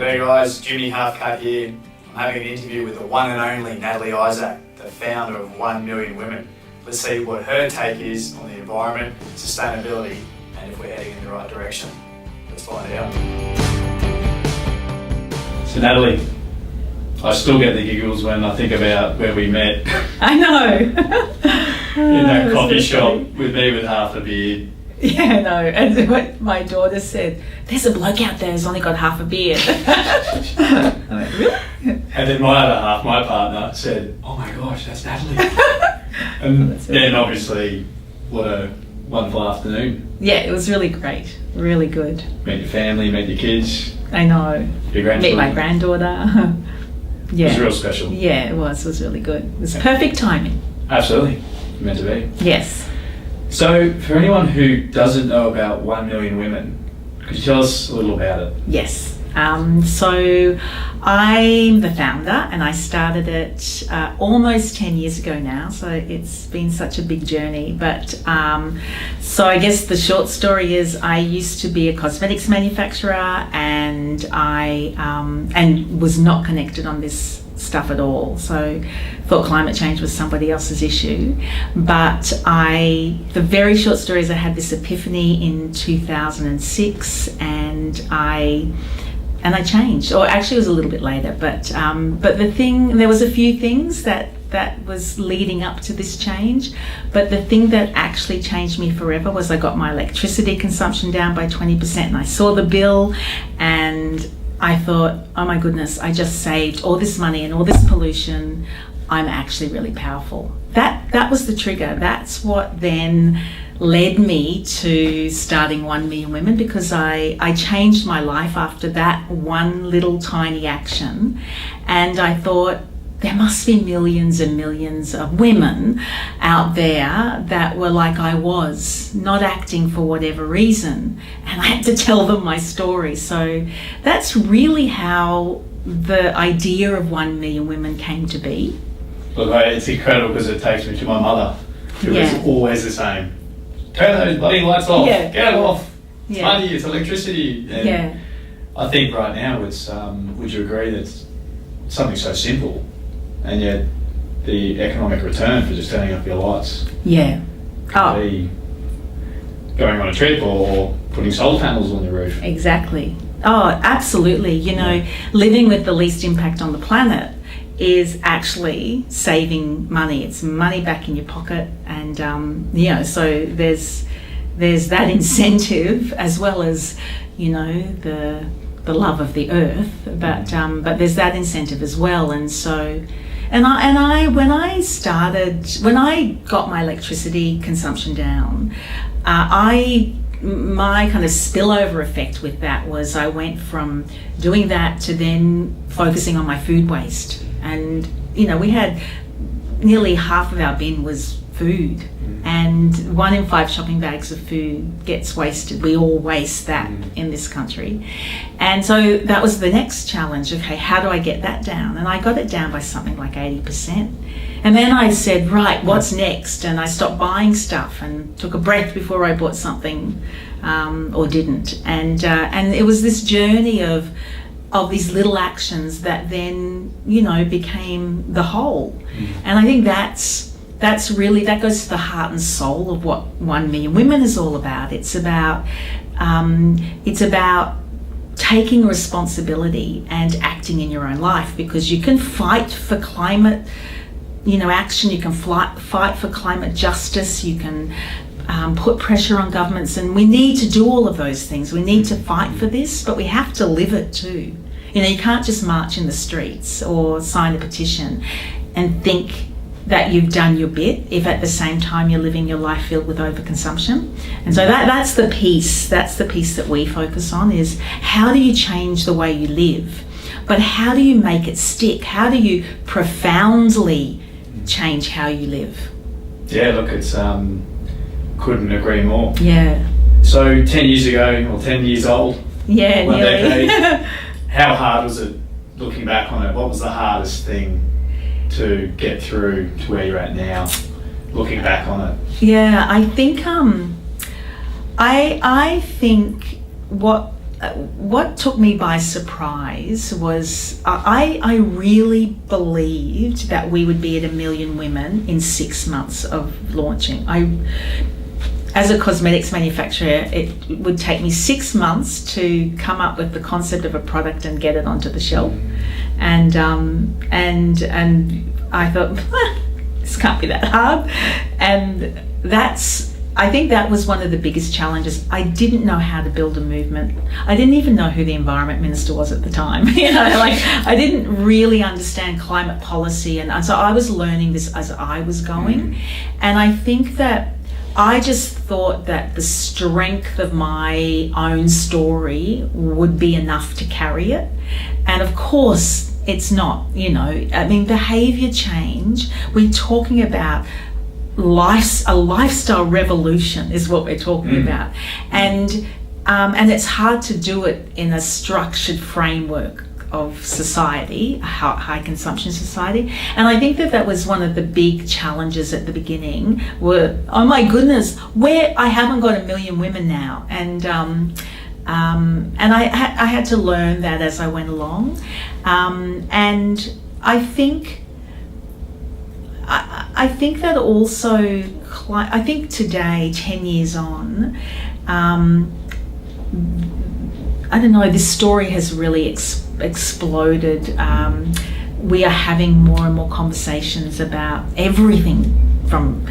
G'day guys, Jimmy Halfcut here. I'm having an interview with the one and only Natalie Isaacs, the founder of 1 Million Women. Let's see what her take is on the environment, sustainability, and if we're heading in the right direction. Let's find out. So Natalie, I still get the giggles when I think about where we met. I know. In that coffee shop with me with half a beard. Yeah, no. And what my daughter said, there's a bloke out there who's only got half a beard. I went, really? And then my other half, my partner, said, oh my gosh, that's Natalie. And then obviously, what a wonderful afternoon. Yeah, it was really great. Really good. Met your family, met your kids. I know. Your grandchildren. Meet my granddaughter. Yeah. It was real special. Yeah, it was. It was really good. It was perfect timing. Absolutely. Meant to be. Yes. So, for anyone who doesn't know about 1 Million Women, could you tell us a little about it? Yes. So I'm the founder, and I started it almost 10 years ago now, so it's been such a big journey. But so I guess the short story is I used to be a cosmetics manufacturer, and I was not connected on this stuff at all, so thought climate change was somebody else's issue. But the very short story is I had this epiphany in 2006, and I changed, or actually it was a little bit later, but there was a few things that was leading up to this change, but the thing that actually changed me forever was I got my electricity consumption down by 20%, and I saw the bill and I thought, oh my goodness, I just saved all this money and all this pollution. I'm actually really powerful. That was the trigger. That's what then led me to starting 1 Million Women, because I changed my life after that one little tiny action, and I thought there must be millions and millions of women out there that were like I was, not acting for whatever reason, and I had to tell them my story. So that's really how the idea of 1 Million Women came to be. Look, it's incredible because it takes me to my mother, who was always the same. Turn those bloody lights off. Yeah. Get them off. It's Yeah. money, it's electricity. And I think right now it's, would you agree that it's something so simple, and yet the economic return for just turning up your lights could be going on a trip or putting solar panels on your roof. Exactly. Oh, absolutely. You know, living with the least impact on the planet is actually saving money. It's money back in your pocket, and so there's that incentive, as well as the love of the earth, but there's that incentive as well. And so when I got my electricity consumption down, my kind of spillover effect with that was I went from doing that to then focusing on my food waste. And we had nearly half of our bin was food, and 1 in 5 shopping bags of food gets wasted. We all waste that in this country. And so that was the next challenge. Okay, how do I get that down? And I got it down by something like 80%. And then I said, right, what's next? And I stopped buying stuff and took a breath before I bought something or didn't. And it was this journey of these little actions that then became the whole. And I think that goes to the heart and soul of what 1 Million Women is all about. It's about taking responsibility and acting in your own life, because you can fight for climate action, you can fight for climate justice, you can put pressure on governments, and we need to do all of those things. We need to fight for this, but we have to live it too. You can't just march in the streets or sign a petition and think that you've done your bit if at the same time you're living your life filled with overconsumption. And so that's the piece that we focus on, is how do you change the way you live, but how do you make it stick? How do you profoundly change how you live? Yeah, look, it's couldn't agree more. Yeah. So 10 years ago, or 10 years old, yeah, one nearly. decade, how hard was it looking back on it? What was the hardest thing to get through to where you're at now, looking back on it? Yeah, I think I think what what took me by surprise was I really believed that we would be at 1 million women in 6 months of launching. As a cosmetics manufacturer, it would take me 6 months to come up with the concept of a product and get it onto the shelf. And I thought, this can't be that hard. And I think that was one of the biggest challenges. I didn't know how to build a movement. I didn't even know who the environment minister was at the time. I didn't really understand climate policy. And so I was learning this as I was going. And I think that I just thought that the strength of my own story would be enough to carry it. And of course, it's not, behavior change, we're talking about a lifestyle revolution is what we're talking about. And it's hard to do it in a structured framework of society, a high consumption society. And I think that was one of the big challenges at the beginning were, oh my goodness, I haven't got 1 million women now. And I had to learn that as I went along. And I think that also, I think today, 10 years on, I don't know, this story has really exploded. We are having more and more conversations about everything from,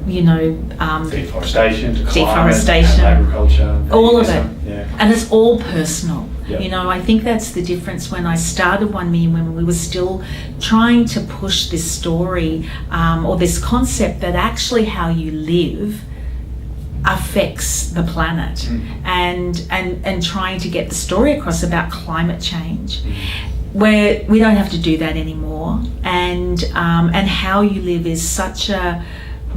deforestation to climate, agriculture, all of it. Yeah. And it's all personal. Yep. I think that's the difference. When I started 1 Million Women, we were still trying to push this story or this concept that actually how you live affects the planet, and trying to get the story across about climate change, where we don't have to do that anymore, and how you live is such a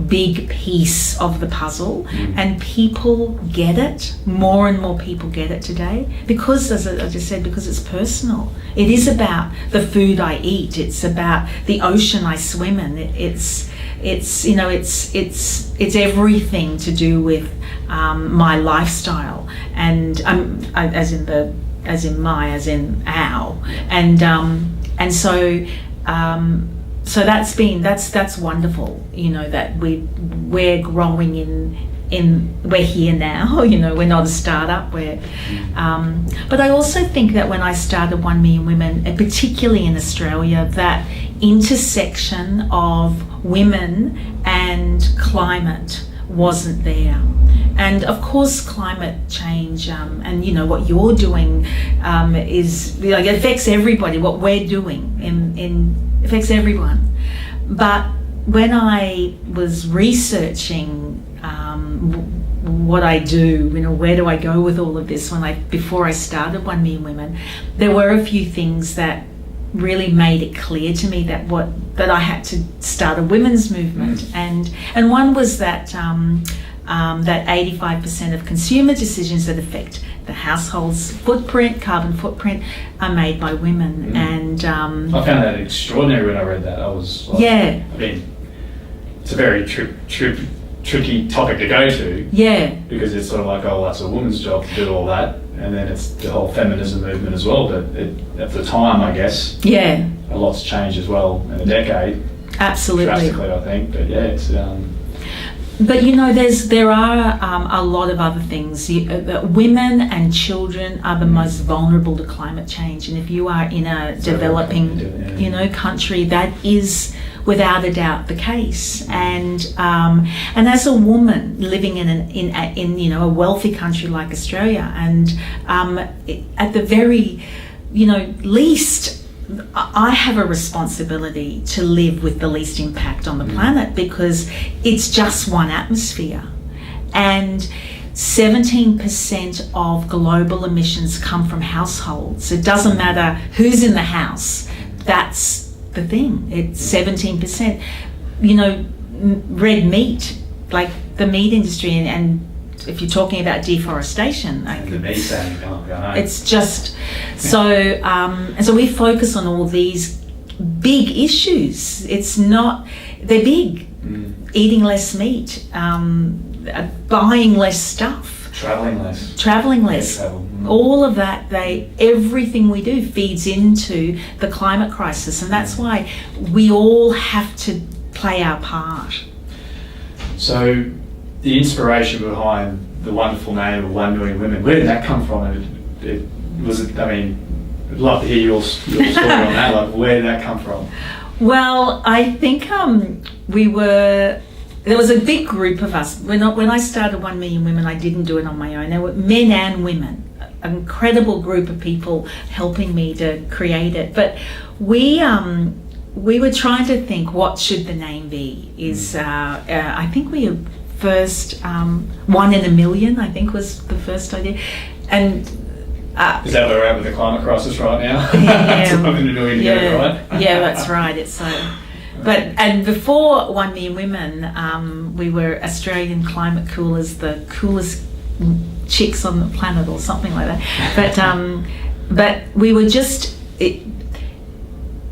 big piece of the puzzle, and people get it. More and more people get it today because, as I just said, because it's personal. It is about the food I eat. It's about the ocean I swim in. It's everything to do with my lifestyle, and as in our, and so that's wonderful. That we're growing we're here now. We're not a startup. But I also think that when I started 1 Million Women, and particularly in Australia, that intersection of women and climate wasn't there. And of course, climate change and what you're doing is it affects everybody. What we're doing affects everyone. But when I was researching what I do, where do I go with all of this? Before I started 1 Million Women, there were a few things that really made it clear to me that I had to start a women's movement, and one was that 85% of consumer decisions that affect the household's carbon footprint, are made by women. And I found that extraordinary when I read that. I was like, it's a very tricky topic to go to. Yeah. Because it's sort of like, that's a woman's job to do all that. And then it's the whole feminism movement as well. But at the time, I guess, a lot's changed as well in a decade. Absolutely. Drastically, I think. But it's... But there are a lot of other things. Women and children are the most vulnerable to climate change. And if you are in a developing, country, that is without a doubt the case. And as a woman living in a wealthy country like Australia, and at the very least, I have a responsibility to live with the least impact on the planet, because it's just one atmosphere, and 17% of global emissions come from households. It doesn't matter who's in the house. That's the thing. It's 17%. Red meat, like the meat industry, and if you're talking about deforestation, it's just so. And so we focus on all these big issues. It's not, they're big. Eating less meat, buying less stuff. Travelling less. Travelling less. Travel. All of that, everything we do feeds into the climate crisis, and that's why we all have to play our part. So, the inspiration behind the wonderful name of 1 Million Women, where did that come from? I'd love to hear your story on that. Like, where did that come from? Well, I think there was a big group of us. When I started 1 Million Women, I didn't do it on my own. There were men and women, an incredible group of people helping me to create it. But we were trying to think, what should the name be? I think we first 1 in a million, I think, was the first idea. And is that where we're at with the climate crisis right now? Yeah, 1 in a million together, right? Yeah, that's right. It's so. And before 1 Million Women, we were Australian Climate Coolers, the coolest chicks on the planet, or something like that. But we were just.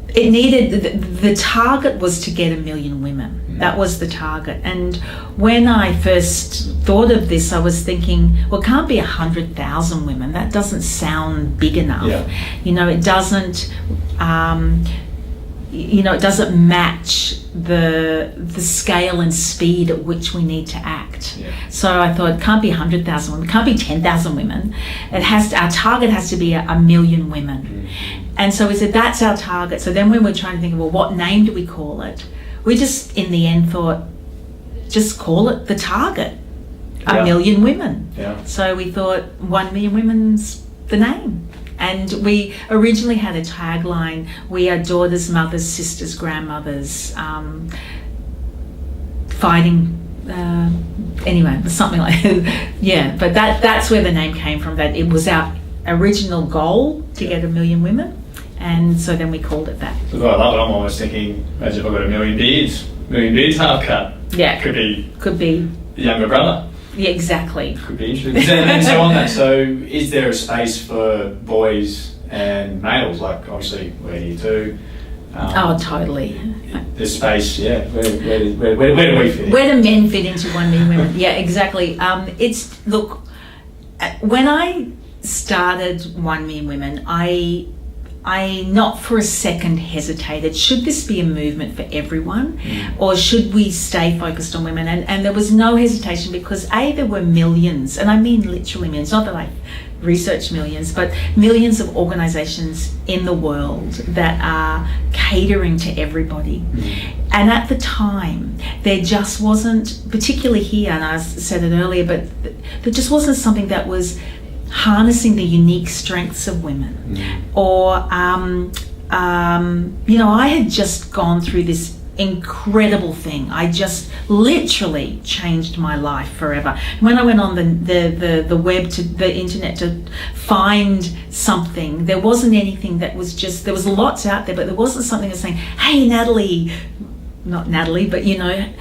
It needed, the target was to get 1 million women. That was the target. And when I first thought of this, I was thinking, well, it can't be 100,000 women. That doesn't sound big enough. Yeah. It doesn't, it doesn't match the scale and speed at which we need to act. Yeah. So I thought, it can't be 100,000 women, it can't be 10,000 women. Our target has to be 1 million women. Mm-hmm. And so we said, that's our target. So then when we're trying to think, well, what name do we call it? We just, in the end, thought, just call it the target, 1 million women. Yeah. So we thought 1 million women's the name. And we originally had a tagline, we are daughters, mothers, sisters, grandmothers, fighting, anyway, something like that. Yeah, but that's where the name came from, that it was our original goal to get 1 million women. And so then we called it that. So I love it. I'm almost thinking, imagine if I've got 1 million beards half cut. Yeah. Could be the younger brother. Yeah, exactly. Could be interesting. And so on that, so is there a space for boys and males? Like, obviously, we're here too. Totally. There's space, yeah. Where do we fit in? Where do men fit into 1 million women? Yeah, exactly. Look, when I started 1 Million Women, I not for a second hesitated, should this be a movement for everyone, or should we stay focused on women? And there was no hesitation, because there were millions, and I mean literally millions, not that I researched millions, but millions of organisations in the world that are catering to everybody. And at the time, there just wasn't, particularly here, and I said it earlier, but there just wasn't something that was harnessing the unique strengths of women. Or I had just gone through this incredible thing. I just literally changed my life forever. When I went on the web, to the internet, to find something, there wasn't anything that was just, there was lots out there, but there wasn't something that's saying, hey Natalie, not Natalie, but I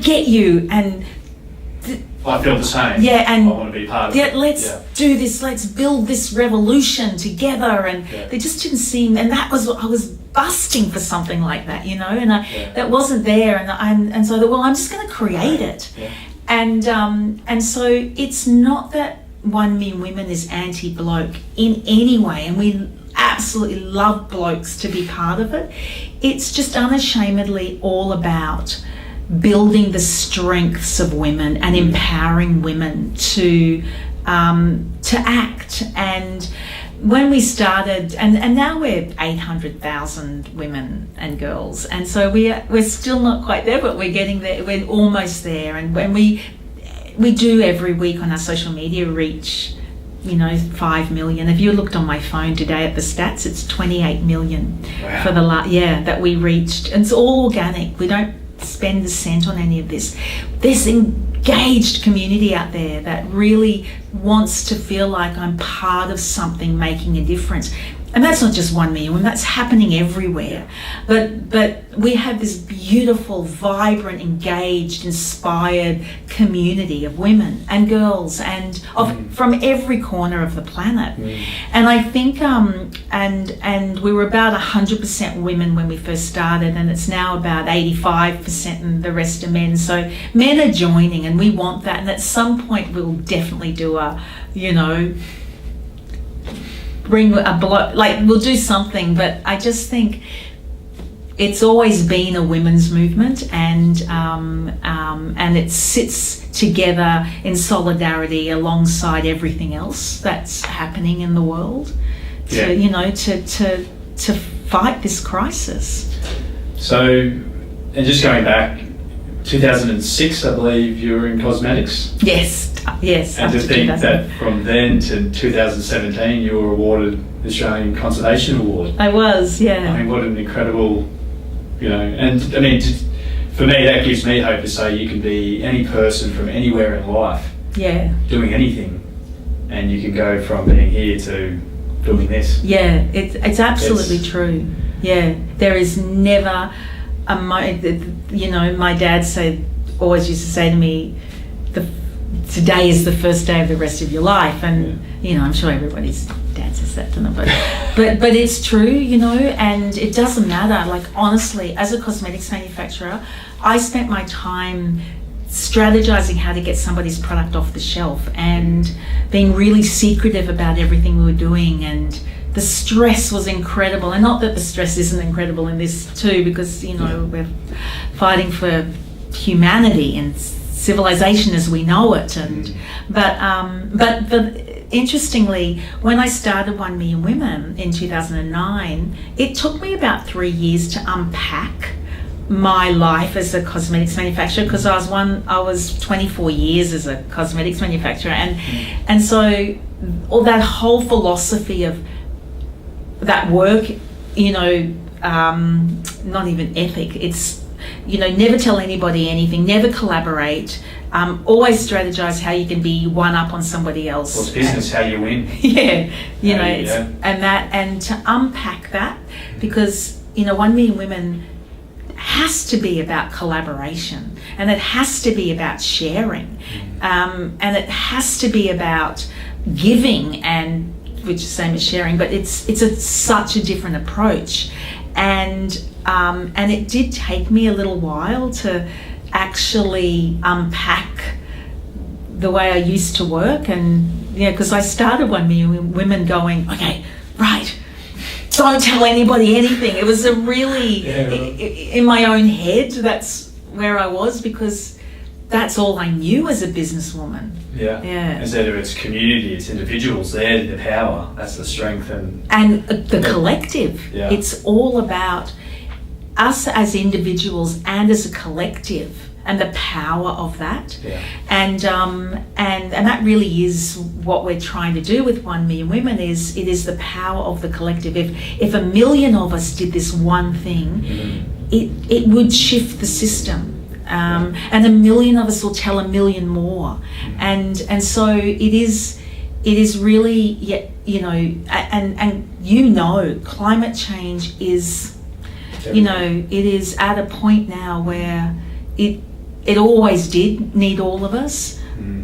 get you, and I feel the same. Yeah, and I want to be part of it. Let's do this. Let's build this revolution together. And they just didn't seem. And that was what I was busting for, something like that, And that wasn't there. And so I thought, well, I'm just going to create it. Yeah. And so it's not that 1 Million Women is anti-bloke in any way, and we absolutely love blokes to be part of it. It's just unashamedly all about building the strengths of women and empowering women to act. And when we started, and now we're 800,000 women and girls, and so we're still not quite there, but we're getting there. We're almost there. And when we do every week on our social media reach 5 million. If you looked on my phone today at the stats, it's 28 million. Wow. For that we reached. And it's all organic. We don't spend a cent on any of this. There's engaged community out there that really wants to feel like I'm part of something making a difference. and that's not just 1 million women, that's happening everywhere. But we have this beautiful, vibrant, engaged, inspired community of women and girls and from every corner of the planet. And I think and we were about 100% women when we first started, and it's now about 85% and the rest are men. So men are joining, and we want that, and at some point we'll definitely do bring a block, like we'll do something. But I just think it's always been a women's movement, and it sits together in solidarity alongside everything else that's happening in the world to fight this crisis. So, and just going back, 2006, I believe you were in cosmetics. Yes. And to think that from then to 2017, you were awarded the Australian Conservation Award. I was, yeah. I mean, what an incredible, and I mean, for me, that gives me hope to say you can be any person from anywhere in life, doing anything, and you can go from being here to doing this. Yeah, it's absolutely true. Yeah, there is never my dad always used to say to me, today is the first day of the rest of your life, and I'm sure everybody's dad says that to them, but it's true, and it doesn't matter. Like, honestly, as a cosmetics manufacturer, I spent my time strategizing how to get somebody's product off the shelf and being really secretive about everything we were doing, and the stress was incredible. And not that the stress isn't incredible in this too, because we're fighting for humanity and civilization as we know it. And but interestingly, when I started 1 Million Women in 2009, it took me about 3 years to unpack my life as a cosmetics manufacturer, because I was 24 years as a cosmetics manufacturer, and so all that whole philosophy of that work, not even ethic, it's never tell anybody anything, never collaborate, always strategize how you can be one up on somebody else. Well, it's business, how you win. And to unpack that, because 1 Million Women has to be about collaboration, and it has to be about sharing, and it has to be about giving, and which is the same as sharing, but it's such a different approach. And it did take me a little while to actually unpack the way I used to work, and because I started 1 Million Women going, okay, right, don't tell anybody anything. It was a really in my own head. That's where I was, because that's all I knew as a businesswoman. Instead of it's community, it's individuals there, the power, that's the strength, and the collective. It's all about us as individuals and as a collective, and the power of that. And that really is what we're trying to do with 1 Million Women. It is the power of the collective. If 1 million of us did this one thing, it would shift the system. And 1 million of us will tell 1 million more, and so it is really, and climate change is, it is at a point now where it always did need all of us,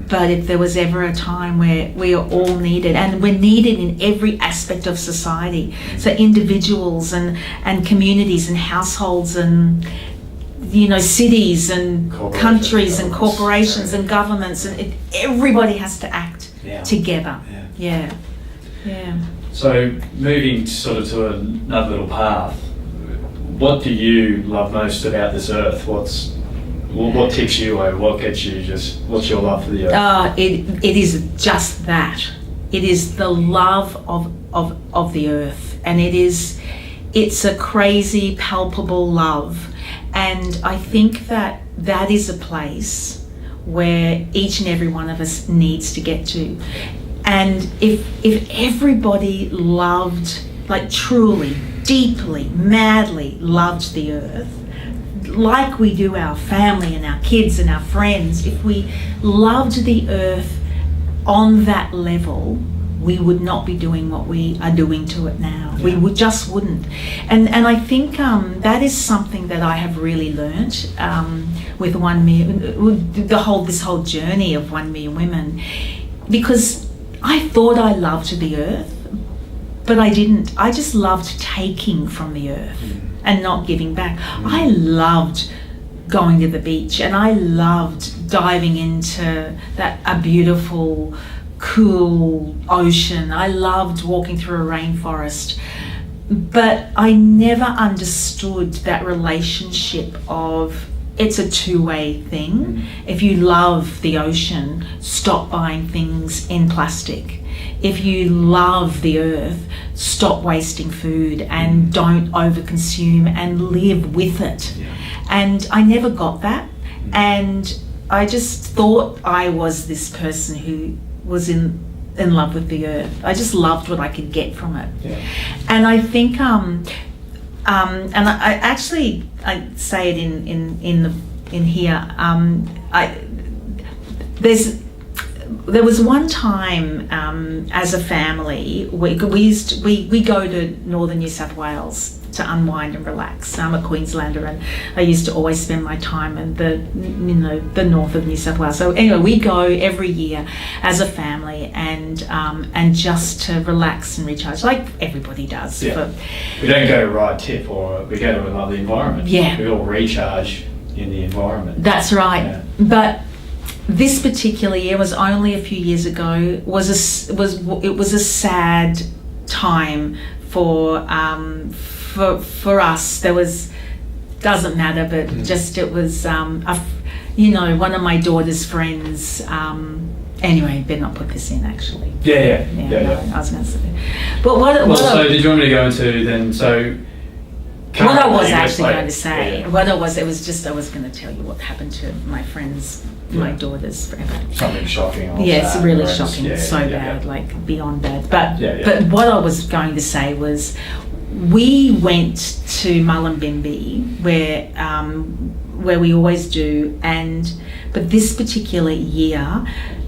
but if there was ever a time where we are all needed, and we're needed in every aspect of society, so individuals and communities and households and cities and countries and corporations and governments, and everybody has to act together. So moving sort of to another little path, what do you love most about this earth? What ticks you over? What gets you what's your love for the earth? It is just that. It is the love of the earth, and it's a crazy, palpable love. And I think that is a place where each and every one of us needs to get to. And if everybody loved, like truly, deeply, madly loved the earth, like we do our family and our kids and our friends, if we loved the earth on that level, we would not be doing what we are doing to it now. We wouldn't. And I think that is something that I have really learnt with this whole journey of 1 Million Women, because I thought I loved the earth, but I didn't. I just loved taking from the earth and not giving back. I loved going to the beach, and I loved diving into a beautiful, cool ocean. I loved walking through a rainforest, but I never understood that relationship of it's a two-way thing. If you love the ocean, stop buying things in plastic. If you love the earth, stop wasting food and don't overconsume and live with it. And I never got that, and I just thought I was this person who was in love with the earth. I just loved what I could get from it. And I think and I say it in here. There was one time as a family we go to northern New South Wales to unwind and relax. I'm a Queenslander, and I used to always spend my time in the north of New South Wales. So anyway, we go every year as a family and just to relax and recharge, like everybody does. We don't go to ride tip, or we go to another environment. We all recharge in the environment. That's right. But this particular year was only a few years ago. It was a sad time for us. There was, doesn't matter, but just it was one of my daughter's friends. Anyway, better not put this in actually. I was going to say. But so did you want me to go into then? So what I was actually going to say, I was going to tell you what happened to my friends. My daughter's friend. Something shocking. It's really shocking. It's so bad, like beyond bad. But what I was going to say was, we went to Mullumbimby, where we always do, but this particular year,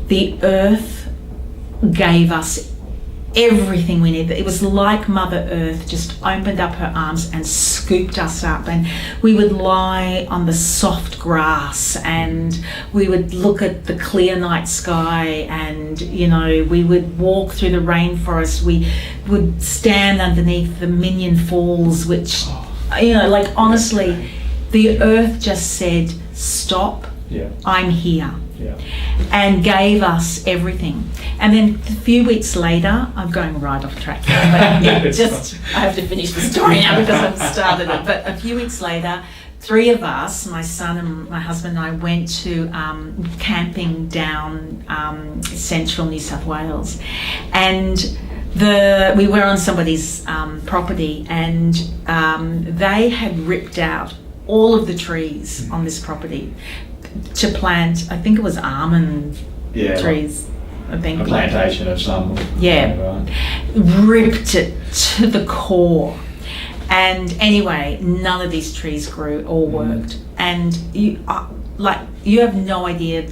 the earth gave us everything we needed. It was like Mother Earth just opened up her arms and scooped us up, and we would lie on the soft grass and we would look at the clear night sky, and we would walk through the rainforest. We would stand underneath the Minion Falls, which honestly, the earth just said stop, I'm here. And gave us everything. And then a few weeks later, I'm going right off track here, but I have to finish the story now because I've started it. But a few weeks later, 3 of us, my son and my husband and I, went to camping down central New South Wales, and we were on somebody's property, and they had ripped out all of the trees on this property to plant, I think it was almond trees. I think a plantation of some. Ripped it to the core, and anyway, none of these trees grew or worked. And you have no idea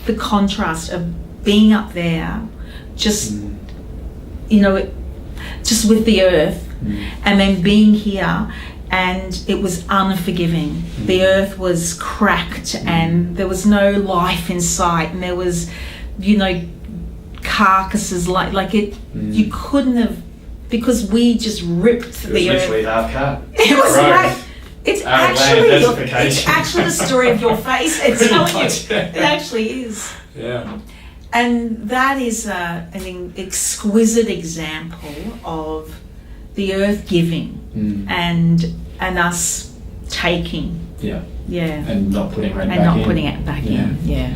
the contrast of being up there, just just with the earth, and then being here. And it was unforgiving. The earth was cracked, and there was no life in sight, and there was, carcasses like it. You couldn't have, because we just ripped the earth. Literally half cut. It was like it's actually the story of your face. It's telling you. It actually is. Yeah. And that is an exquisite example of the earth giving and us taking. And not putting it back in. And not putting it back in.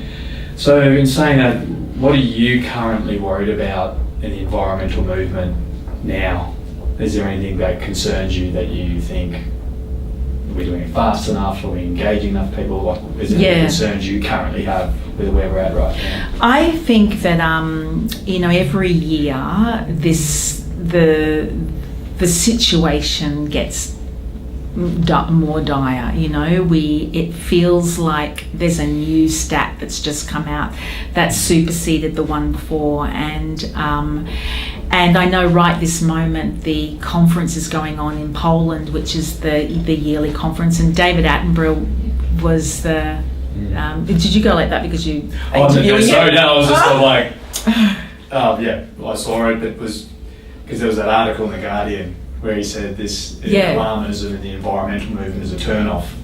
So in saying that, what are you currently worried about in the environmental movement now? Is there anything that concerns you that you think, are we doing it fast enough? Are we engaging enough people? Is there any concerns you currently have with where we're at right now? I think that every year the situation gets more dire. It feels like there's a new stat that's just come out that superseded the one before, and I know right this moment the conference is going on in Poland, which is the yearly conference, and David Attenborough was the. Did you go like that because you? I was just like, yeah, I saw it. It was because there was that article in the Guardian where he said this alarmism in the environmental movement is a turn-off.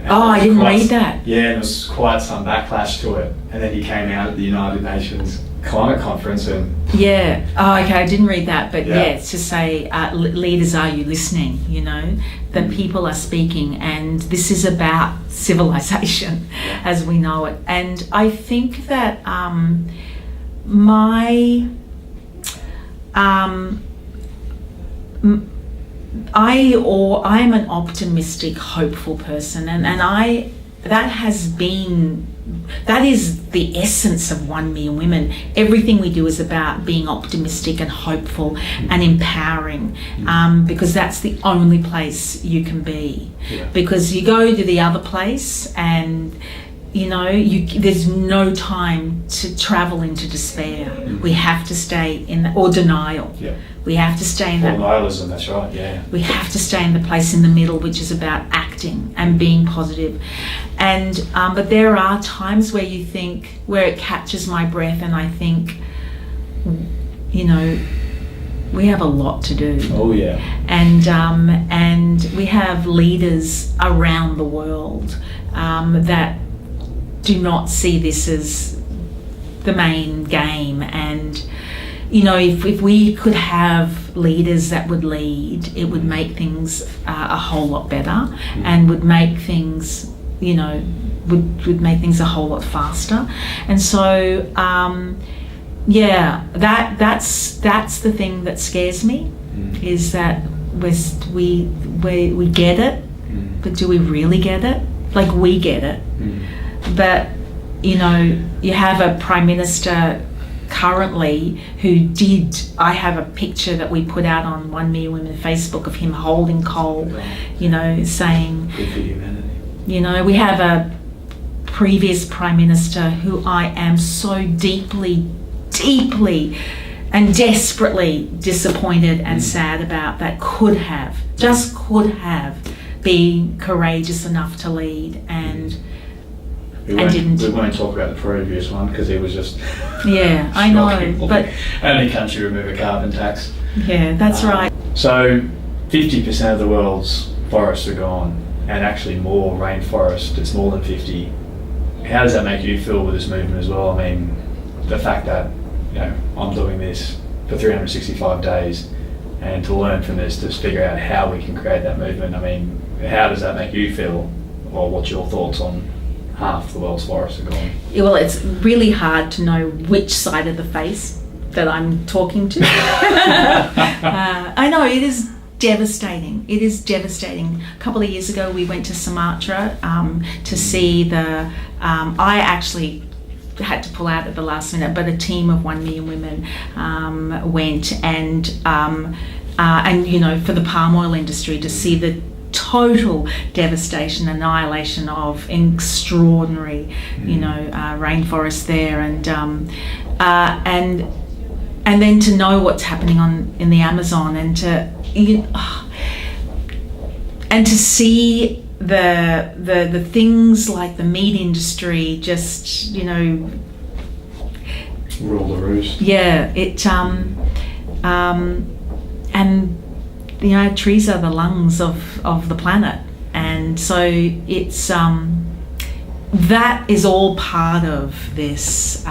I didn't read that. Yeah, and there was quite some backlash to it. And then he came out at the United Nations Climate Conference and... Yeah. Oh, okay, I didn't read that. But it's to say, leaders, are you listening? The people are speaking, and this is about civilization as we know it. And I think that I'm an optimistic, hopeful person, and that is the essence of 1 Million Women. Everything we do is about being optimistic and hopeful and empowering, because that's the only place you can be. Yeah. Because you go to the other place and there's no time to travel into despair. We have to stay or denial. Yeah. We have to stay in that. Nihilism, that's right, yeah. We have to stay in the place in the middle, which is about acting and being positive. And but there are times where where it catches my breath, and I think, we have a lot to do. Oh yeah. And we have leaders around the world that do not see this as the main game. And if we could have leaders that would lead, it would make things a whole lot better, and would make things would make things a whole lot faster. And so that's the thing that scares me, is that we get it, but do we really get it? Like, we get it, but you have a Prime Minister currently I have a picture that we put out on 1 Million Women Facebook of him holding coal, saying, good for humanity. We have a previous Prime Minister who I am so deeply and desperately disappointed and sad about, that could have been courageous enough to lead, and didn't. We won't talk about the previous one because he was just... Yeah, I know, but... Only country to remove a carbon tax. Yeah, that's right. So 50% of the world's forests are gone, and actually more rainforest, it's more than 50. How does that make you feel with this movement as well? I mean, the fact that, I'm doing this for 365 days, and to learn from this, to figure out how we can create that movement. I mean, how does that make you feel? Or what's your thoughts on half the world's forests are gone? Well, it's really hard to know which side of the face that I'm talking to. I know, it is devastating. It is devastating. A couple of years ago, we went to Sumatra to see I actually had to pull out at the last minute, but a team of 1 Million Women went, and for the palm oil industry, to see the total devastation, annihilation of extraordinary, rainforests there, and then to know what's happening in the Amazon, and to see the things like the meat industry just rule the roost. Yeah, and trees are the lungs of the planet, and so it's that is all part of this.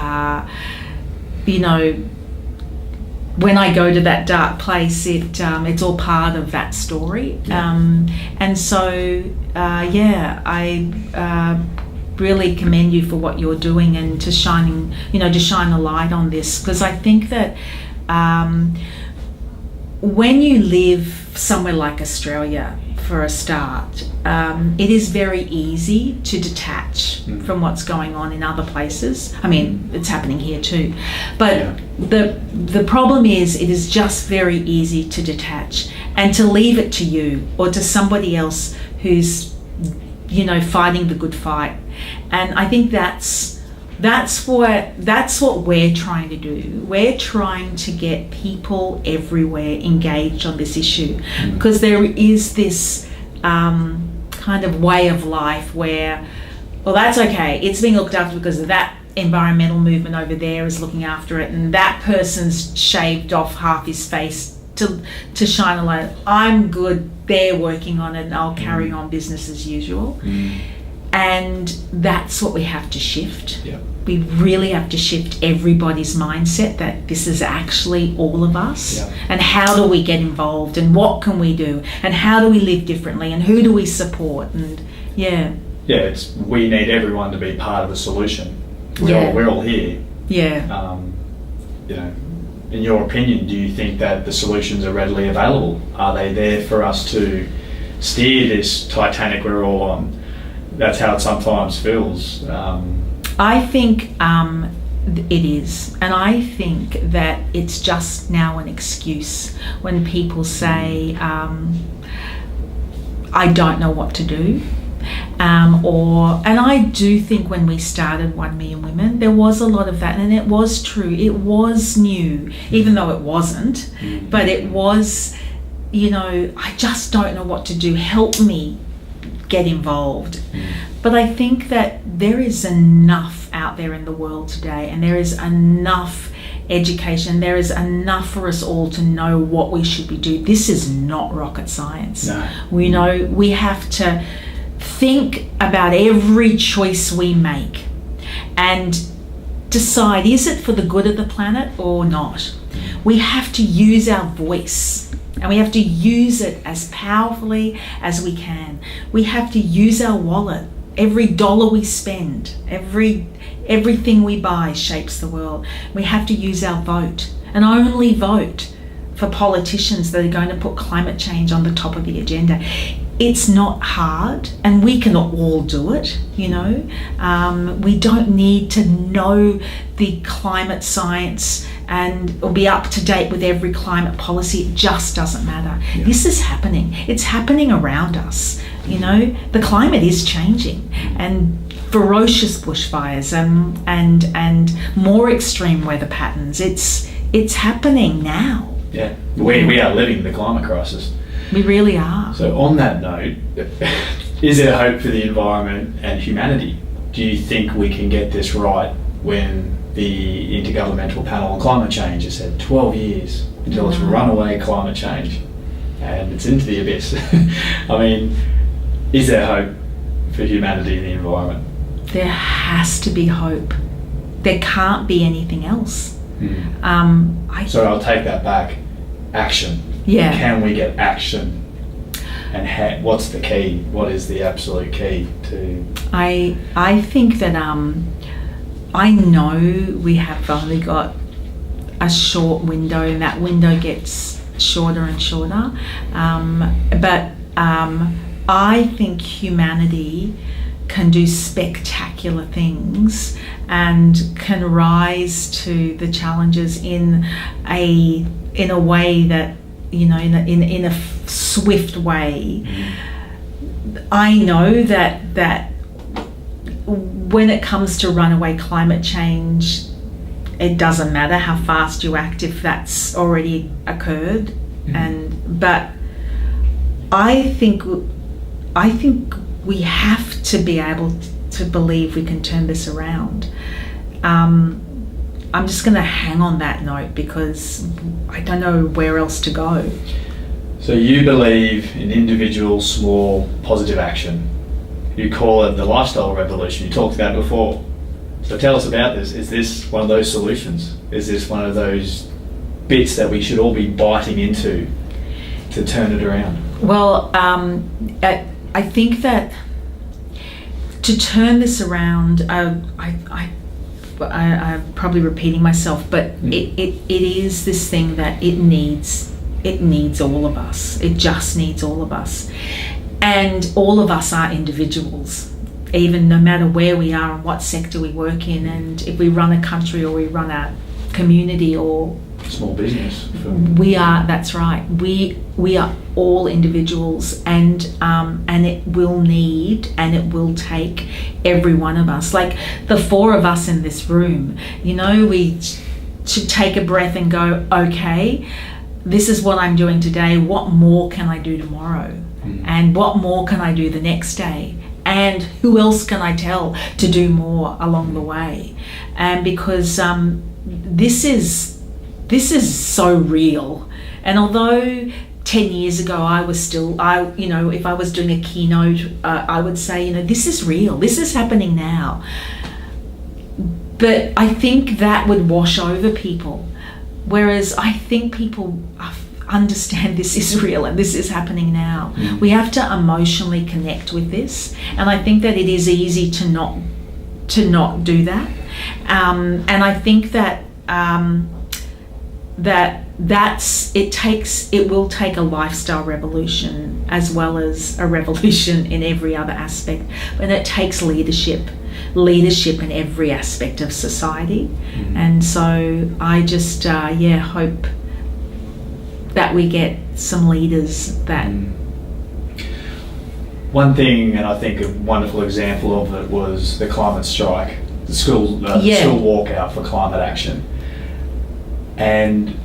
When I go to that dark place, it's all part of that story. And so I really commend you for what you're doing, and to shine a light on this, because I think that when you live somewhere like Australia, for a start, it is very easy to detach from what's going on in other places. I mean, it's happening here too. But the problem is, it is just very easy to detach and to leave it to you or to somebody else who's, fighting the good fight. And I think that's what we're trying to do. We're trying to get people everywhere engaged on this issue, because there is this kind of way of life where, well, that's okay, it's being looked after because of that environmental movement over there is looking after it, and that person's shaved off half his face to shine a light. I'm good, they're working on it, and I'll carry on business as usual. And that's what we have to shift. We really have to shift everybody's mindset that this is actually all of us. And how do we get involved, and what can we do, and how do we live differently, and who do we support? And we need everyone to be part of the solution. We're all here. In your opinion, do you think that the solutions are readily available? Are they there for us to steer this Titanic we're all on? That's how it sometimes feels. I think it is, and I think that it's just now an excuse when people say, I don't know what to do. And I do think when we started 1 Million Women, there was a lot of that, and it was true. It was new, even though it wasn't, but it was, I just don't know what to do. Help me get involved. But I think that there is enough out there in the world today, and there is enough education, there is enough for us all to know what we should be doing. This is not rocket science. We have to think about every choice we make and decide, is it for the good of the planet or not? We have to use our voice, and we have to use it as powerfully as we can. We have to use our wallet. Every dollar we spend, everything we buy shapes the world. We have to use our vote, and only vote for politicians that are going to put climate change on the top of the agenda. It's not hard, and we can all do it, We don't need to know the climate science or be up to date with every climate policy. It just doesn't matter. This is happening. It's happening around us. The climate is changing, and ferocious bushfires and more extreme weather patterns. It's happening now. We are living the climate crisis. We really are. So on that note, is there hope for the environment and humanity? Do you think we can get this right when the Intergovernmental Panel on Climate Change has said 12 years until it's runaway climate change and it's into the abyss? I mean, is there hope for humanity and the environment? There has to be hope. There can't be anything else. So I'll take that back. Action. Can we get action? And what's the key? What is the absolute key to? I think that I know we have only got a short window, and that window gets shorter and shorter. But I think humanity can do spectacular things and can rise to the challenges in a way that, in a swift way. I know that when it comes to runaway climate change, it doesn't matter how fast you act if that's already occurred. But I think we have to be able to believe we can turn this around. I'm just going to hang on that note because I don't know where else to go. So you believe in individual, small, positive action. You call it the lifestyle revolution. You talked about it before. So tell us about this. Is this one of those solutions? Is this one of those bits that we should all be biting into to turn it around? Well, I think that to turn this around, I'm probably repeating myself, but it is this thing that it needs all of us. It just needs all of us. And all of us are individuals, even no matter where we are and what sector we work in, and if we run a country or we run a community or small business. That's right. We are all individuals, and it will need and it will take every one of us. Like the four of us in this room, we should take a breath and go, okay, this is what I'm doing today. What more can I do tomorrow? And what more can I do the next day? And who else can I tell to do more along the way? And because this is so real. And although 10 years ago if I was doing a keynote, I would say, this is real. This is happening now. But I think that would wash over people. Whereas I think people understand this is real and this is happening now. We have to emotionally connect with this. And I think that it is easy to not do that. And I think that it will take a lifestyle revolution as well as a revolution in every other aspect. And it takes leadership in every aspect of society. And so I just hope that we get some leaders that one thing, and I think a wonderful example of it was the climate strike, the school walkout for climate action. And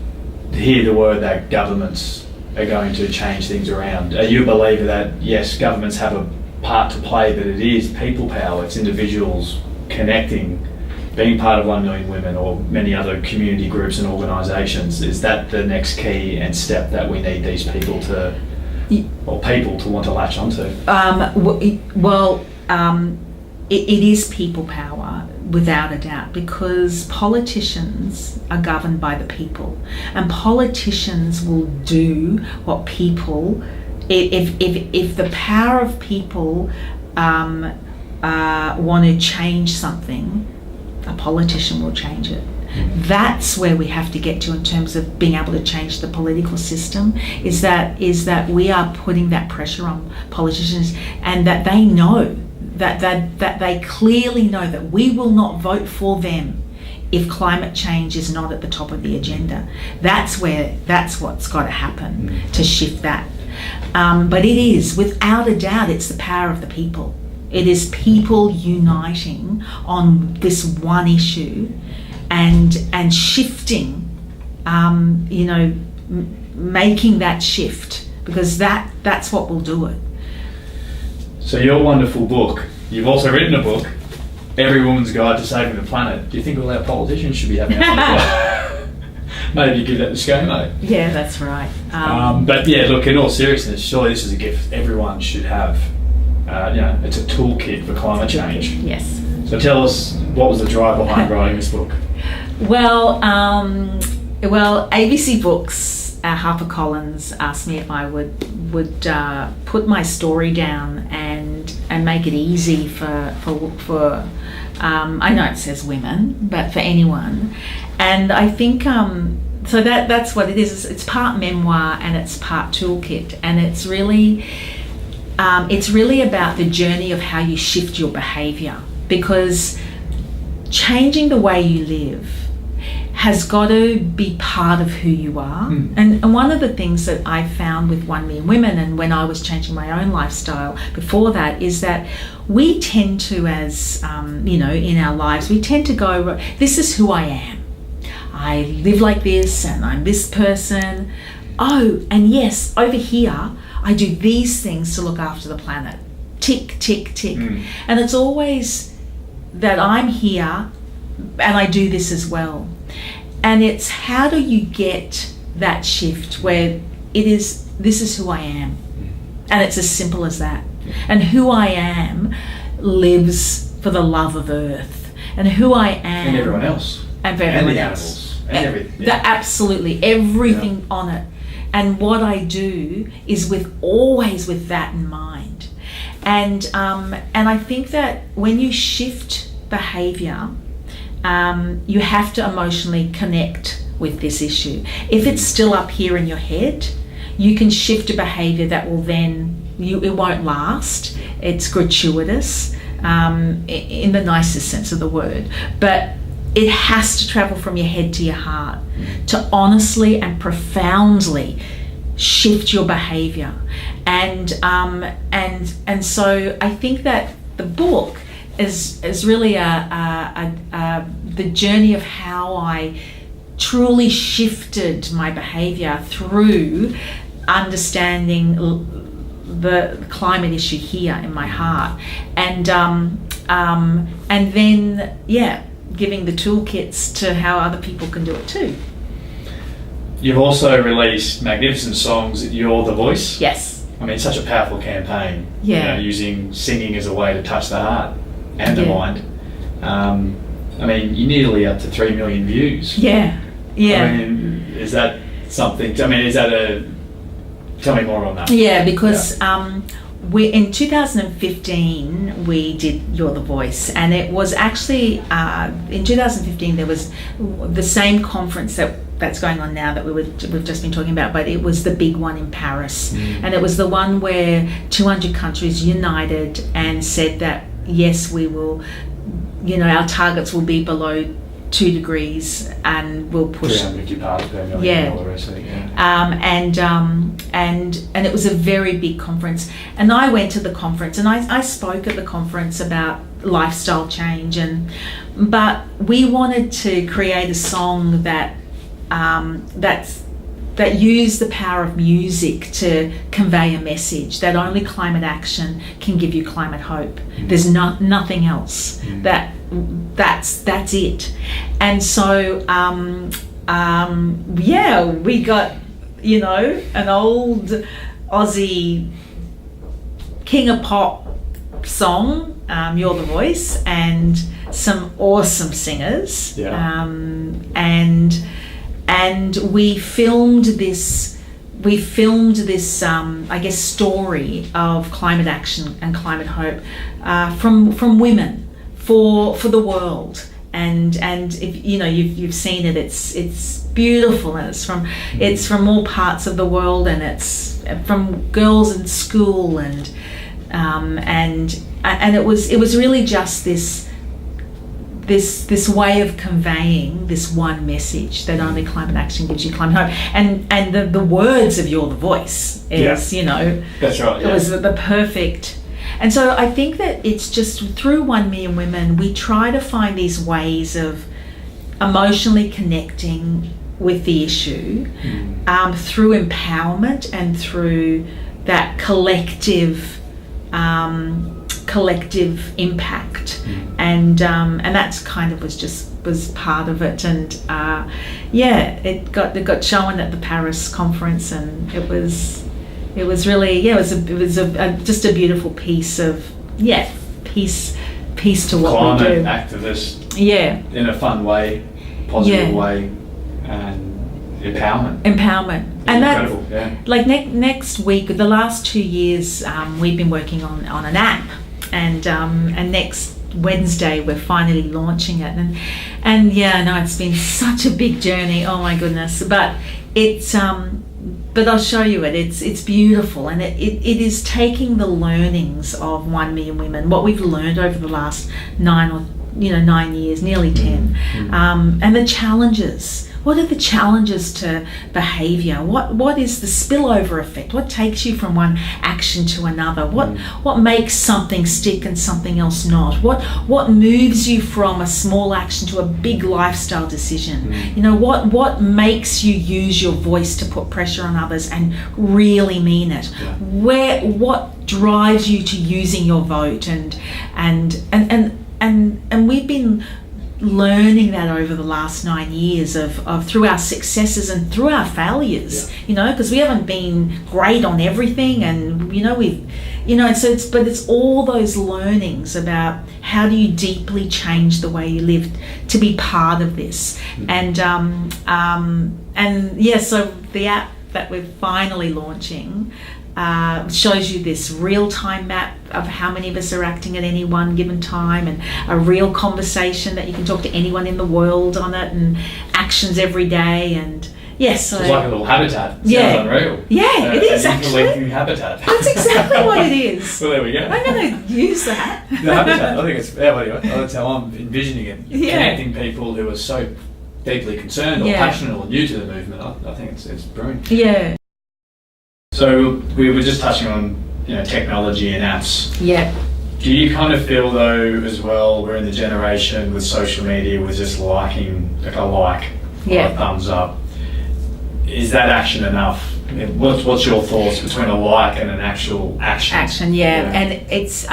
to hear the word that governments are going to change things around. Are you a believer that, yes, governments have a part to play, but it is people power, it's individuals connecting, being part of 1 Million Women or many other community groups and organisations? Is that the next key and step that we need these people to want to latch onto? It is people power, without a doubt, because politicians are governed by the people, and politicians will do what people, if the power of people want to change something, a politician will change it. That's where we have to get to in terms of being able to change the political system, is that we are putting that pressure on politicians, and that they know that they clearly know that we will not vote for them if climate change is not at the top of the agenda. That's what's got to happen to shift that. But it is, without a doubt, it's the power of the people. It is people uniting on this one issue and shifting, making that shift, because that's what will do it. So your wonderful book, you've also written a book, Every Woman's Guide to Saving the Planet. Do you think all our politicians should be having that? Maybe give that to ScoMo. Yeah, that's right. But yeah, look, in all seriousness, surely this is a gift everyone should have. It's a toolkit for climate change. Yes. So tell us, what was the drive behind writing this book? Well, ABC Books, HarperCollins asked me if I would put my story down and make it easy for I know it says women, but for anyone. And I think so that's what it is. It's part memoir and it's part toolkit, and it's really about the journey of how you shift your behaviour, because changing the way you live has got to be part of who you are. And one of the things that I found with 1 Million Women, and when I was changing my own lifestyle before that, is that we tend to, as in our lives, we tend to go, this is who I am. I live like this, and I'm this person. Oh, and yes, over here, I do these things to look after the planet. Tick, tick, tick. And it's always that I'm here and I do this as well. And it's, how do you get that shift where this is who I am? And it's as simple as that. And who I am lives for the love of Earth. And who I am... And everyone else. And for everyone the else. Animals. And everything. Yeah. Absolutely. Everything on it. And what I do is always with that in mind. And I think that when you shift behaviour, you have to emotionally connect with this issue. If it's still up here in your head, you can shift a behaviour that will then it won't last. It's gratuitous, in the nicest sense of the word, but it has to travel from your head to your heart to honestly and profoundly shift your behavior. And so I think that the book is really the journey of how I truly shifted my behavior through understanding the climate issue here in my heart, and then giving the toolkits to how other people can do it too. You've also released magnificent songs, You're the Voice. Yes. I mean, it's such a powerful campaign. Yeah. Using singing as a way to touch the heart and the mind. I mean, you're nearly up to 3 million views. Yeah. Yeah. I mean, is that something? I mean, tell me more on that. Yeah, because we in 2015 we did You're the Voice, and it was actually in 2015 there was the same conference that's going on now that we've just been talking about, but it was the big one in Paris, and it was the one where 200 countries united and said that yes, we will, our targets will be below 2 degrees, and we'll push 350 parts per million, all the rest of it, and it was a very big conference, and I went to the conference and I spoke at the conference about lifestyle change, but we wanted to create a song that used the power of music to convey a message that only climate action can give you climate hope. There's nothing else. That's it. And so we got an old Aussie king of pop song, You're the Voice, and some awesome singers. And we filmed this I guess story of climate action and climate hope from women for the world, and if you've seen it, it's beautiful, and it's from all parts of the world, and it's from girls in school, and it was really just this way of conveying this one message that only climate action gives you climate hope, and the words of You're the Voice is that's right. It was the perfect. And so I think that it's just through 1 Million Women we try to find these ways of emotionally connecting with the issue through empowerment and through that collective impact, and that's kind of was part of it, and it got shown at the Paris conference, and it was really just a beautiful piece of peace to what climate we do. Activist in a fun way, positive way, and empowerment, and incredible. like next week, the last 2 years we've been working on an app, and next Wednesday we're finally launching it, and it's been such a big journey, oh my goodness, but it's but I'll show you it. It's beautiful, and it is taking the learnings of 1 Million Women, what we've learned over the last 9 years, nearly 10, and the challenges. What are the challenges to behaviour? What is the spillover effect? What takes you from one action to another? What makes something stick and something else not? What moves you from a small action to a big lifestyle decision? What makes you use your voice to put pressure on others and really mean it? What drives you to using your vote? And we've been learning that over the last 9 years of through our successes and through our failures, because we haven't been great on everything, and it's all those learnings about how do you deeply change the way you live to be part of this, so the app that we're finally launching shows you this real-time map of how many of us are acting at any one given time, and a real conversation that you can talk to anyone in the world on it, and actions every day, and Yes. It's like a little habitat. It sounds unreal. Yeah, it is actually. Interlinking habitat. That's exactly what it is. Well, there we go. I'm going to use that. The habitat, I think it's, anyway, that's how I'm envisioning it. Connecting people who are so deeply concerned or passionate or new to the movement. I think it's brilliant. Yeah. So we were just touching on technology and apps. Yeah. Do you kind of feel though as well we're in the generation with social media with just liking or a thumbs up? Is that action enough? What's your thoughts between a like and an actual action? Action, yeah. And it's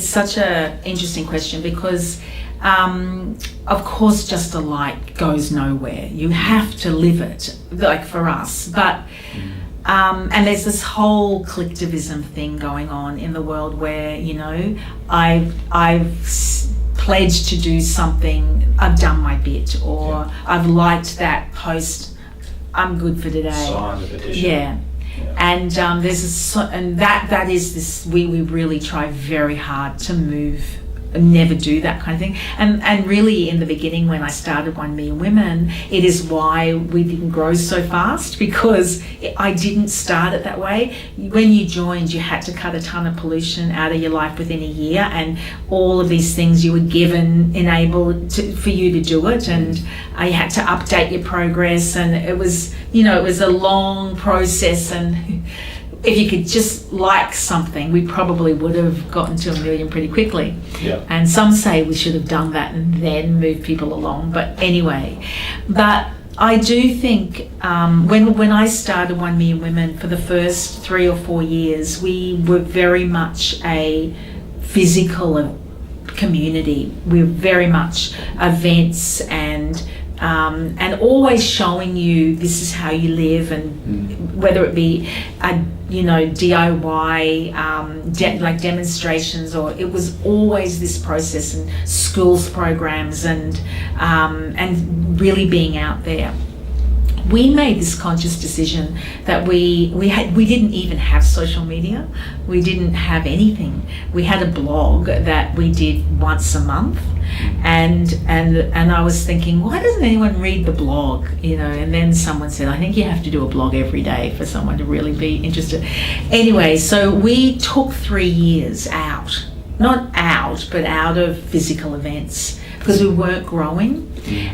such a interesting question because of course just a like goes nowhere. You have to live it, like for us. But and there's this whole collectivism thing going on in the world where I've pledged to do something, I've done my bit, or I've liked that post, I'm good for today. Signed the petition. Yeah. And that is this. We really try very hard to never do that kind of thing. And really, in the beginning, when I started 1 Million Women, it is why we didn't grow so fast, because I didn't start it that way. When you joined, you had to cut a ton of pollution out of your life within a year, and all of these things you were given enabled for you to do it, and you had to update your progress, and it was it was a long process. And if you could just like something, we probably would have gotten to 1 million pretty quickly. Yeah. And some say we should have done that and then moved people along. But anyway, but I do think when I started 1 Million Women, for the first 3 or 4 years, we were very much a physical community. We were very much events and always showing you this is how you live, and whether it be DIY like demonstrations, or it was always this process, and schools programs, and really being out there. We made this conscious decision that we didn't even have social media. We didn't have anything. We had a blog that we did once a month, and I was thinking, why doesn't anyone read the blog? And then someone said, I think you have to do a blog every day for someone to really be interested. Anyway, so we took 3 years out, not out, but out of physical events, because we weren't growing.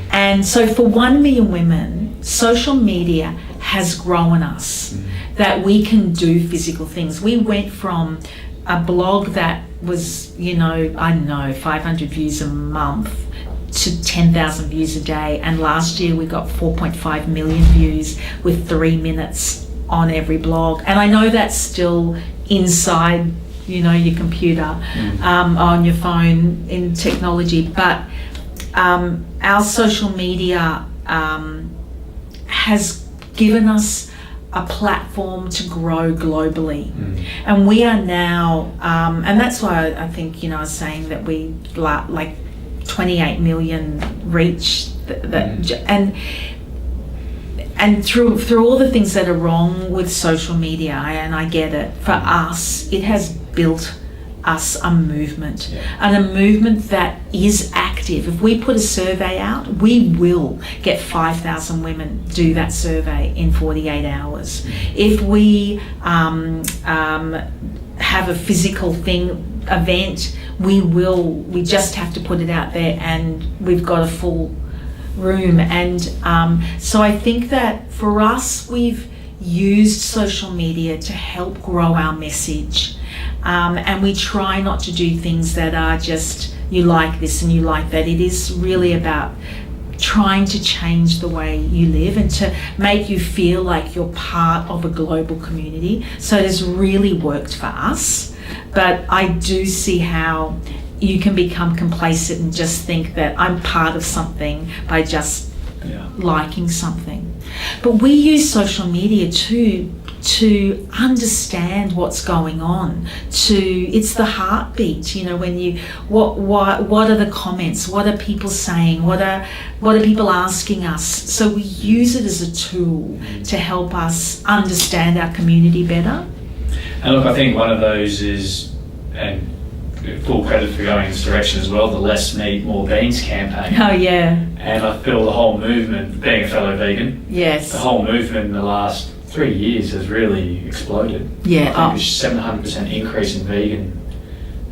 And so for 1 Million Women, social media has grown us, that we can do physical things. We went from a blog that was, 500 views a month to 10,000 views a day. And last year we got 4.5 million views with 3 minutes on every blog. And I know that's still inside, your computer, on your phone in technology, but our social media has given us a platform to grow globally. And we are now, and that's why I think, I was saying that we like 28 million reach, and through all the things that are wrong with social media, and I get it, for us, it has built us a movement, and a movement that is active. If we put a survey out, we will get 5,000 women do that survey in 48 hours. If we have a physical event, we just have to put it out there, and we've got a full room. And so I think that for us, we've used social media to help grow our message. And we try not to do things that are just, you like this and you like that. It is really about trying to change the way you live and to make you feel like you're part of a global community. So it has really worked for us. But I do see how you can become complacent and just think that I'm part of something by just liking something. But we use social media to understand what's going on. It's the heartbeat. When what are the comments? What are people saying? What are people asking us? So we use it as a tool to help us understand our community better. And look, I think one of those is, and full credit for going in this direction as well, the Less Meat, More Beans campaign. Oh, yeah. And I feel the whole movement, being a fellow vegan, yes, the whole movement in the last 3 years has really exploded. Yeah. I think it's 700% increase in vegan.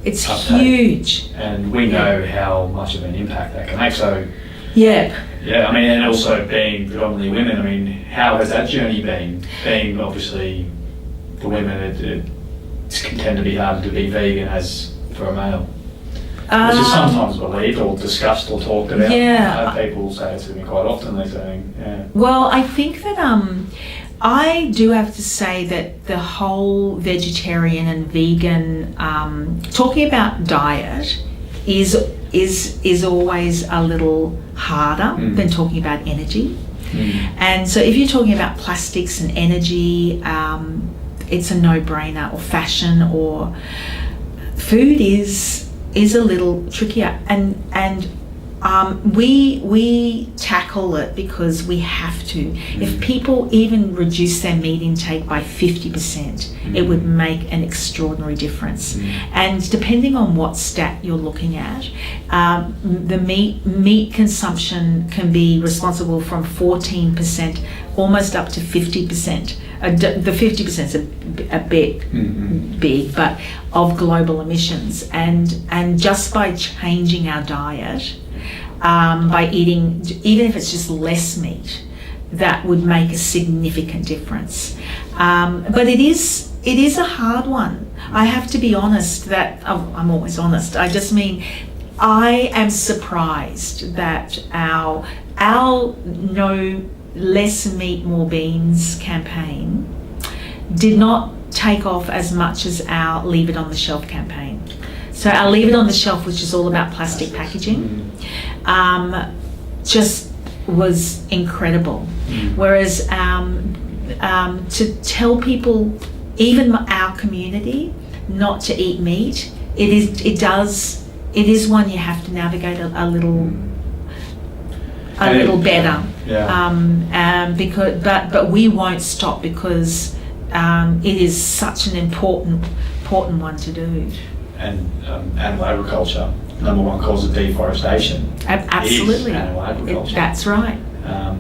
It's uptake. huge. And we know how much of an impact that can make. So, yeah. yeah, I mean, and also being predominantly women, I mean, how has that journey been? Being obviously for women, it can tend to be harder to be vegan as for a male. Which is sometimes believed or discussed or talked about. Yeah. People say it to me quite often, they're saying, yeah. Well, I think that I do have to say that the whole vegetarian and vegan, talking about diet is always a little harder than talking about energy. And so if you're talking about plastics and energy, it's a no-brainer, or fashion, or food is a little trickier, and we tackle it because we have to. If people even reduce their meat intake by 50%, it would make an extraordinary difference. And depending on what stat you're looking at, the meat consumption can be responsible from 14% almost up to 50%. The 50% is a bit big, but of global emissions, and just by changing our diet, by eating, even if it's just less meat, that would make a significant difference. But it is a hard one. I have to be honest that I'm always honest. I just mean I am surprised that our no Less Meat, More Beans campaign did not take off as much as our Leave It on the Shelf campaign. So our Leave It on the Shelf, which is all about plastic packaging, just was incredible. Whereas to tell people, even our community, not to eat meat, it is one you have to navigate a little better. Yeah. Because but we won't stop, because it is such an important one to do. And animal agriculture, number one cause of deforestation. Absolutely. Is animal agriculture. That's right.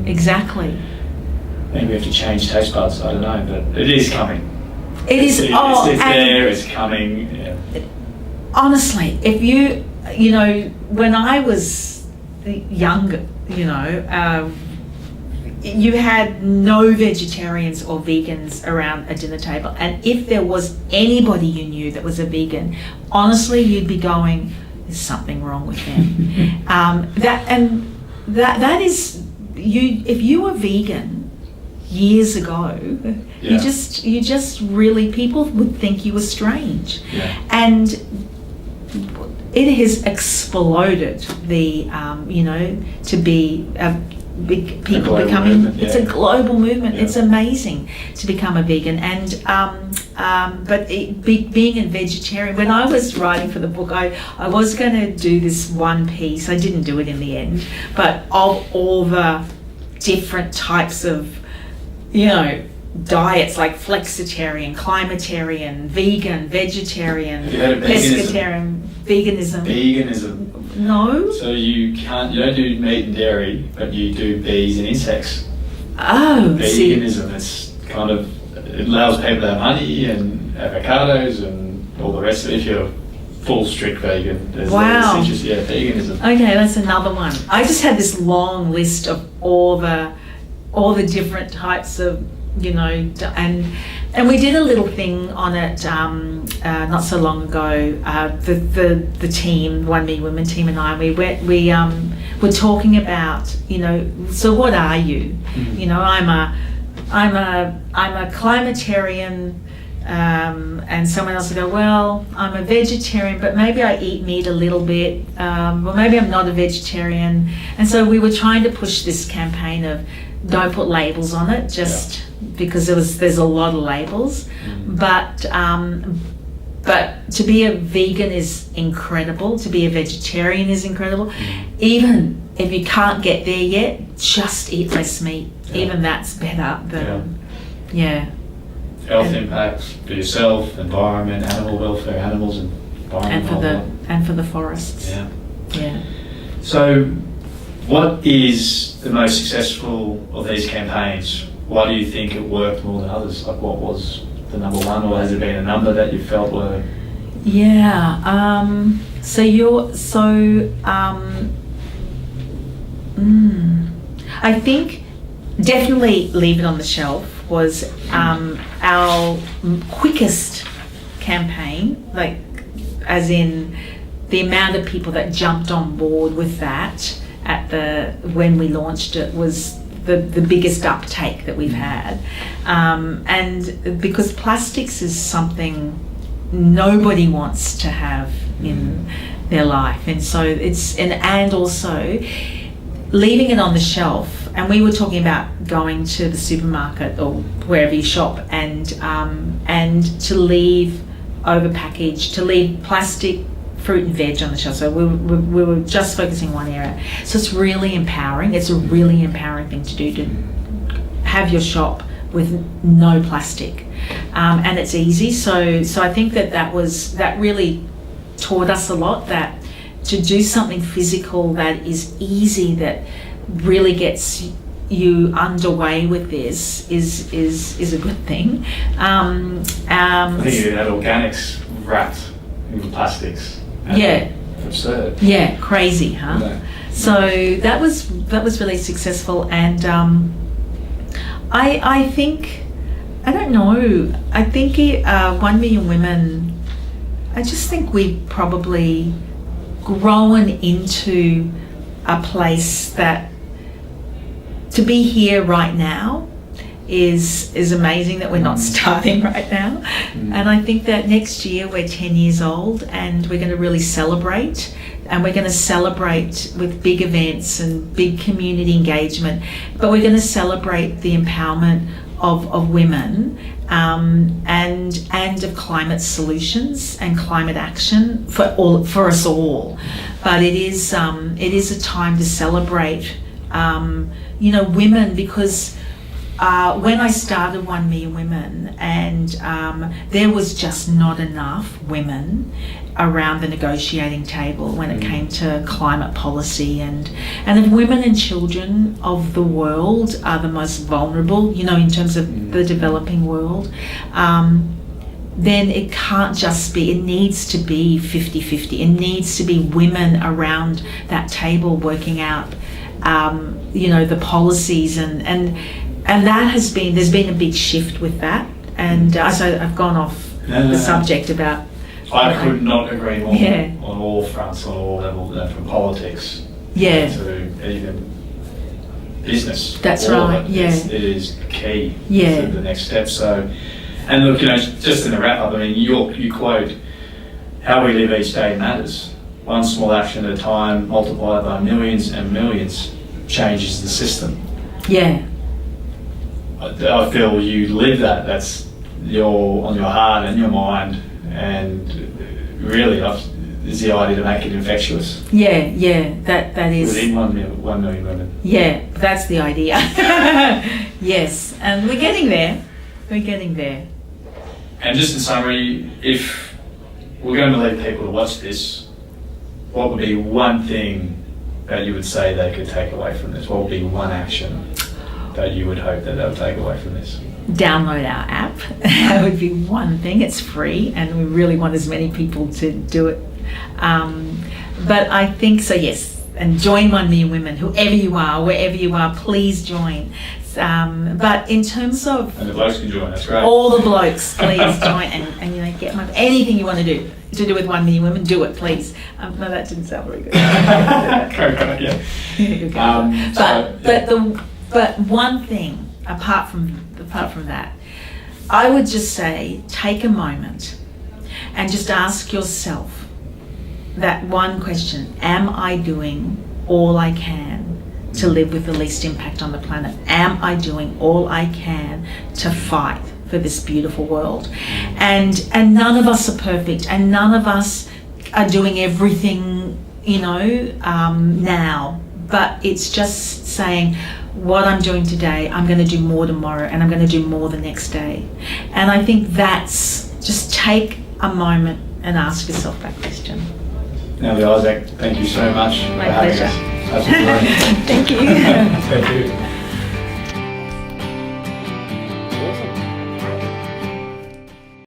Exactly. Maybe we have to change taste buds. I don't know, but it is coming. It's there. It's coming. Yeah. Honestly, if you when I was younger, you had no vegetarians or vegans around a dinner table, and if there was anybody you knew that was a vegan, honestly, you'd be going, "There's something wrong with them." That is you. If you were vegan years ago, you just really, people would think you were strange, and it has exploded. To be big people becoming movement, it's a global movement. It's amazing to become a vegan, and but being a vegetarian, when I was writing for the book, I was going to do this one piece. I didn't do it in the end, but of all the different types of diets, like flexitarian, climatarian, vegan, vegetarian, pescatarian, veganism. No. So you don't do meat and dairy, but you do bees and insects. Oh, veganism. It's kind of, it allows people to have honey and avocados and all the rest of it. If you're full strict vegan, there's veganism. Okay, that's another one. I just had this long list of all the different types of and we did a little thing on it not so long ago. The team, One Me Women team, and I, we were talking about so what are you? I'm a climatarian, and someone else would go, well, I'm a vegetarian, but maybe I eat meat a little bit, or maybe I'm not a vegetarian. And so we were trying to push this campaign of don't put labels on it, just because there's a lot of labels, but to be a vegan is incredible, to be a vegetarian is incredible. Even if you can't get there yet, just eat less meat. Even that's better than health impacts for yourself, environment, animal welfare, animals, and and for the forests. Yeah. So, what is the most successful of these campaigns? Why do you think it worked more than others? Like, what was the number one, or has there been a number that you felt were? I think definitely Leave It on the Shelf was our quickest campaign, like as in the amount of people that jumped on board with that when we launched it was the biggest uptake that we've had. And because plastics is something nobody wants to have in their life, and so and also leaving it on the shelf. And we were talking about going to the supermarket or wherever you shop and to leave overpackaged, to leave plastic fruit and veg on the shelf. So we were just focusing one area. So it's really empowering. It's a really empowering thing to do, to have your shop with no plastic, and it's easy. So I think that really taught us a lot, that to do something physical that is easy, that really gets you underway with this is a good thing. I think you had organics wrapped in plastics. Yeah. Absurd. Yeah, crazy, huh? Yeah. So that was really successful, and I think, I don't know, I think 1 million women, I just think we've probably grown into a place that to be here right now is amazing, that we're not starting right now. And I think that next year we're 10 years old, and we're going to really celebrate, and we're going to celebrate with big events and big community engagement, but we're going to celebrate the empowerment of women, and of climate solutions and climate action for us all. But it is a time to celebrate women, because when I started 1 Million Women, and there was just not enough women around the negotiating table when it came to climate policy, and if women and children of the world are the most vulnerable, in terms of the developing world, then it can't just be, it needs to be 50-50. It needs to be women around that table working out the policies, and that there's been a big shift with that. And so I've gone off the subject about. I could not agree more. On all fronts, on all levels, from politics to even business. That's right. It is key to the next step. So, and look, just in a wrap up, I mean, you quote, "How we live each day matters. One small action at a time, multiplied by millions and millions, changes the system." Yeah. I feel you live that. That's on your heart and your mind, and really is the idea to make it infectious. That is within 1 million women. Yeah, that's the idea. Yes, and we're getting there. And just in summary, if we're going to leave people to watch this, what would be one thing that you would say they could take away from this? What would be one action that you would hope that they'll take away from this? Download our app. That would be one thing. It's free, and we really want as many people to do it. But I think so, yes. And join 1 Million Women, whoever you are, wherever you are, please join. But in terms of... And the blokes can join, that's great. All the blokes, please join, and get anything you want to do with 1 Million Women, do it, please. No, that didn't sound very good. But one thing, apart from that, I would just say, take a moment and just ask yourself that one question: am I doing all I can to live with the least impact on the planet? Am I doing all I can to fight for this beautiful world? And none of us are perfect, and none of us are doing everything, now. But it's just saying, what I'm doing today, I'm going to do more tomorrow, and I'm going to do more the next day. And I think that's just take a moment and ask yourself that question. Natalie Isaacs, thank you so much. My pleasure. That's a great. Thank you. Thank you.